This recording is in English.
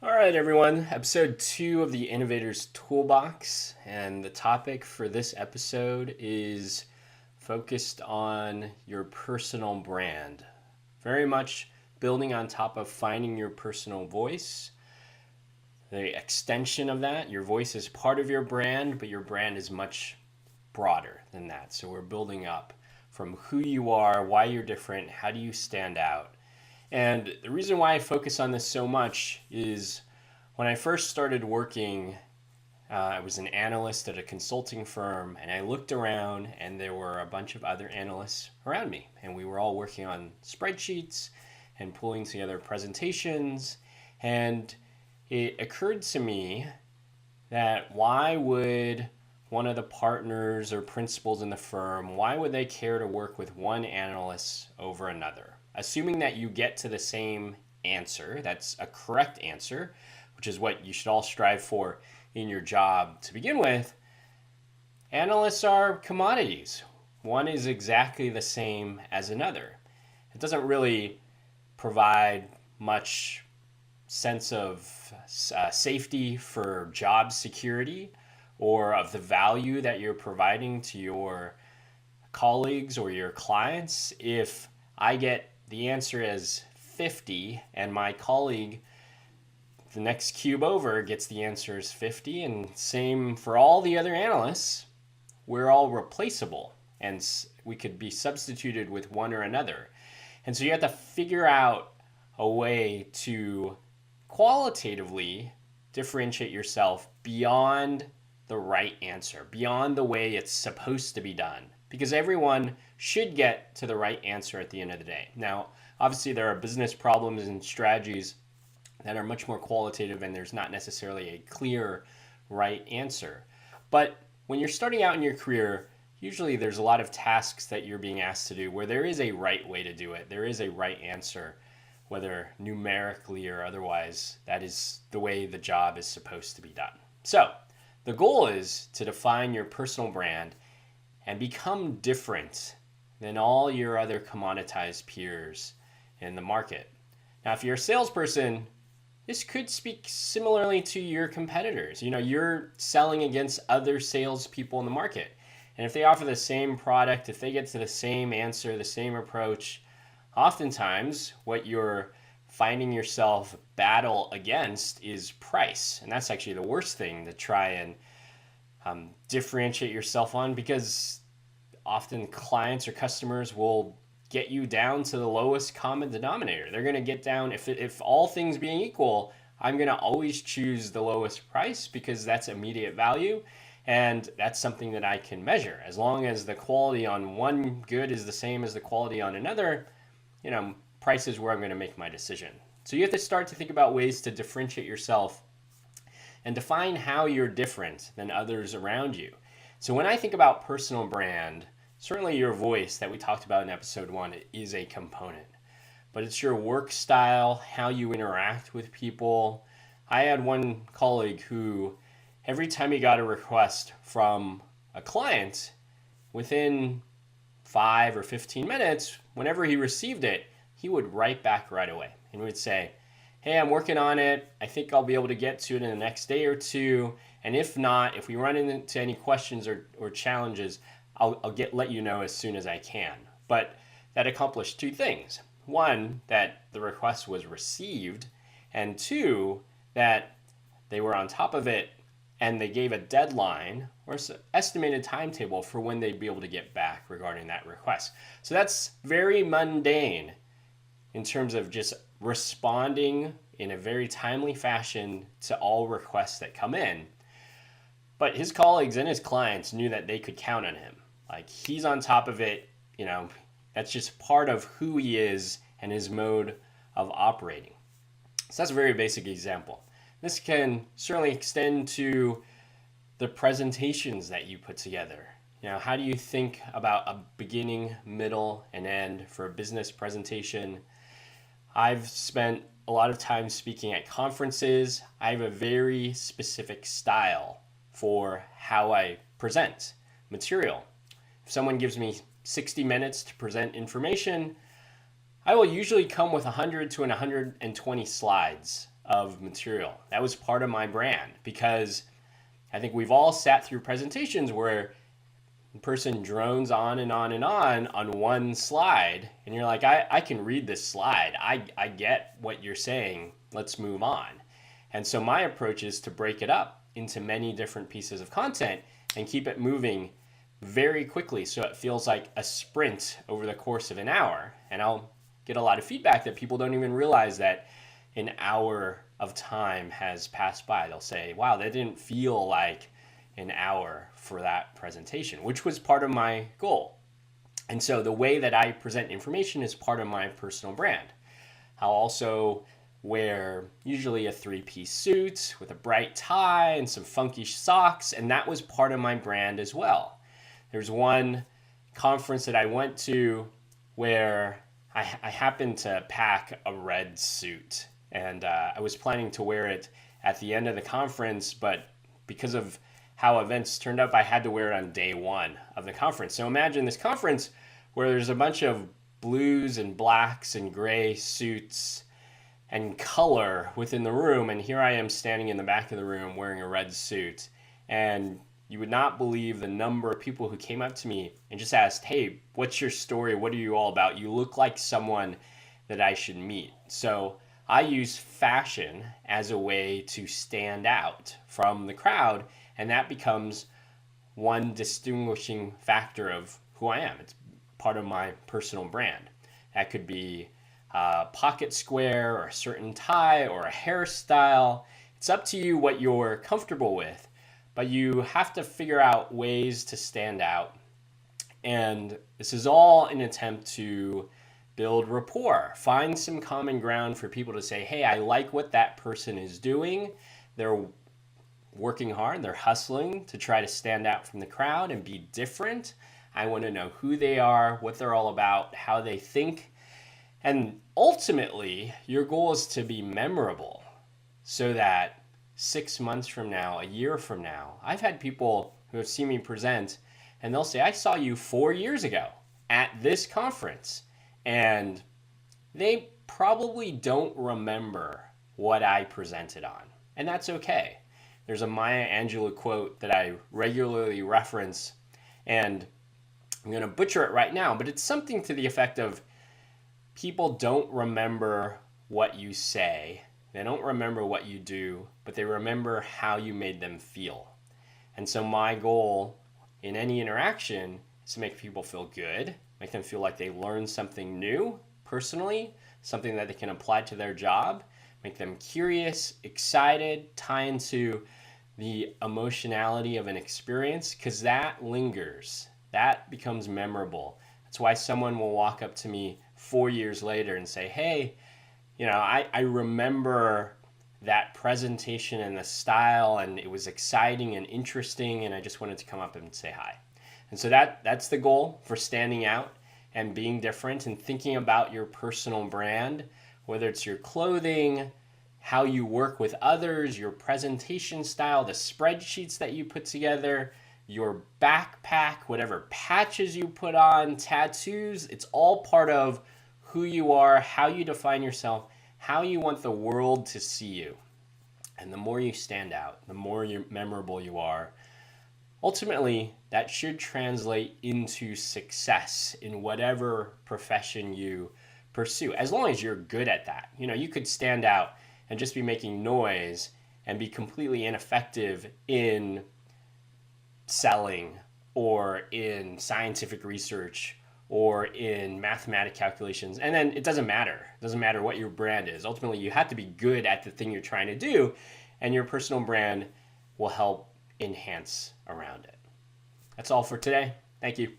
All right, everyone. Episode 2 of the Innovator's Toolbox. And the topic for this episode is focused on your personal brand. Very much building on top of finding your personal voice. The extension of that, your voice is part of your brand, but your brand is much broader than that. So we're building up from who you are, why you're different, how do you stand out. And the reason why I focus on this so much is when I first started working, I was an analyst at a consulting firm, and I looked around, and there were a bunch of other analysts around me, and we were all working on spreadsheets and pulling together presentations. And it occurred to me that why would one of the partners or principals in the firm, why would they care to work with one analyst over another? Assuming that you get to the same answer, that's a correct answer, which is what you should all strive for in your job to begin with, analysts are commodities. One is exactly the same as another. It doesn't really provide much sense of safety for job security or of the value that you're providing to your colleagues or your clients if I get the answer as 50 and my colleague the next cube over gets the answer as 50, and same for all the other analysts. We're all replaceable and we could be substituted with one or another. And so you have to figure out a way to qualitatively differentiate yourself beyond the right answer, beyond the way it's supposed to be done, because everyone should get to the right answer at the end of the day. Now, obviously, there are business problems and strategies that are much more qualitative, and there's not necessarily a clear right answer. But when you're starting out in your career, usually there's a lot of tasks that you're being asked to do where there is a right way to do it. There is a right answer, whether numerically or otherwise. That is the way the job is supposed to be done. So the goal is to define your personal brand and become different than all your other commoditized peers in the market. Now, if you're a salesperson, this could speak similarly to your competitors. You're selling against other salespeople in the market. And if they offer the same product, if they get to the same answer, the same approach, oftentimes what you're finding yourself battle against is price. And that's actually the worst thing to try and differentiate yourself on, because often clients or customers will get you down to the lowest common denominator. They're going to get down, if all things being equal, I'm going to always choose the lowest price because that's immediate value, and that's something that I can measure. As long as the quality on one good is the same as the quality on another, price is where I'm going to make my decision. So you have to start to think about ways to differentiate yourself and define how you're different than others around you. So when I think about personal brand, certainly your voice that we talked about in episode 1 is a component, but it's your work style, how you interact with people. I had one colleague who, every time he got a request from a client, within 5 or 15 minutes, whenever he received it, he would write back right away and would say, hey, I'm working on it. I think I'll be able to get to it in the next day or two. And if not, if we run into any questions or challenges, I'll let you know as soon as I can. But that accomplished two things. One, that the request was received, and two, that they were on top of it and they gave a deadline or estimated timetable for when they'd be able to get back regarding that request. So that's very mundane in terms of just responding in a very timely fashion to all requests that come in. But his colleagues and his clients knew that they could count on him. Like, he's on top of it, that's just part of who he is and his mode of operating. So that's a very basic example. This can certainly extend to the presentations that you put together. How do you think about a beginning, middle, and end for a business presentation? I've spent a lot of time speaking at conferences. I have a very specific style for how I present material. If someone gives me 60 minutes to present information, I will usually come with 100 to 120 slides of material. That was part of my brand, because I think we've all sat through presentations where the person drones on and on and on one slide, and you're like, I can read this slide. I get what you're saying. Let's move on. And so my approach is to break it up into many different pieces of content and keep it moving very quickly so it feels like a sprint over the course of an hour. And I'll get a lot of feedback that people don't even realize that an hour of time has passed by. They'll say, wow, that didn't feel like an hour for that presentation, which was part of my goal. And so the way that I present information is part of my personal brand. I'll also wear usually a 3-piece suit with a bright tie and some funky socks, and that was part of my brand as well. There's one conference that I went to where I happened to pack a red suit, and I was planning to wear it at the end of the conference, but because of how events turned up, I had to wear it on day one of the conference. So imagine this conference where there's a bunch of blues and blacks and gray suits and color within the room, and here I am standing in the back of the room wearing a red suit. And you would not believe the number of people who came up to me and just asked, hey, what's your story? What are you all about? You look like someone that I should meet. So I use fashion as a way to stand out from the crowd, and that becomes one distinguishing factor of who I am. It's part of my personal brand. That could be a pocket square or a certain tie or a hairstyle. It's up to you what you're comfortable with, but you have to figure out ways to stand out. And this is all an attempt to build rapport, find some common ground for people to say, hey, I like what that person is doing. They're working hard, they're hustling to try to stand out from the crowd and be different. I want to know who they are, what they're all about, how they think. And ultimately, your goal is to be memorable so that 6 months from now, a year from now, I've had people who have seen me present and they'll say, I saw you 4 years ago at this conference. And they probably don't remember what I presented on. And that's okay. There's a Maya Angelou quote that I regularly reference, and I'm going to butcher it right now, but it's something to the effect of, people don't remember what you say, they don't remember what you do, but they remember how you made them feel. And so my goal in any interaction is to make people feel good, make them feel like they learned something new personally, something that they can apply to their job, make them curious, excited, tie into the emotionality of an experience, because that lingers. That becomes memorable. That's why someone will walk up to me 4 years later and say, hey, I remember that presentation and the style, and it was exciting and interesting, and I just wanted to come up and say hi. And so that's the goal for standing out and being different and thinking about your personal brand, whether it's your clothing, how you work with others, your presentation style, the spreadsheets that you put together, your backpack, whatever patches you put on, tattoos. It's all part of who you are, how you define yourself, how you want the world to see you. And the more you stand out, the more memorable you are, ultimately that should translate into success in whatever profession you pursue, as long as you're good at that. You could stand out and just be making noise and be completely ineffective in selling or in scientific research or in mathematic calculations. And then it doesn't matter. It doesn't matter what your brand is. Ultimately, you have to be good at the thing you're trying to do, and your personal brand will help enhance around it. That's all for today. Thank you.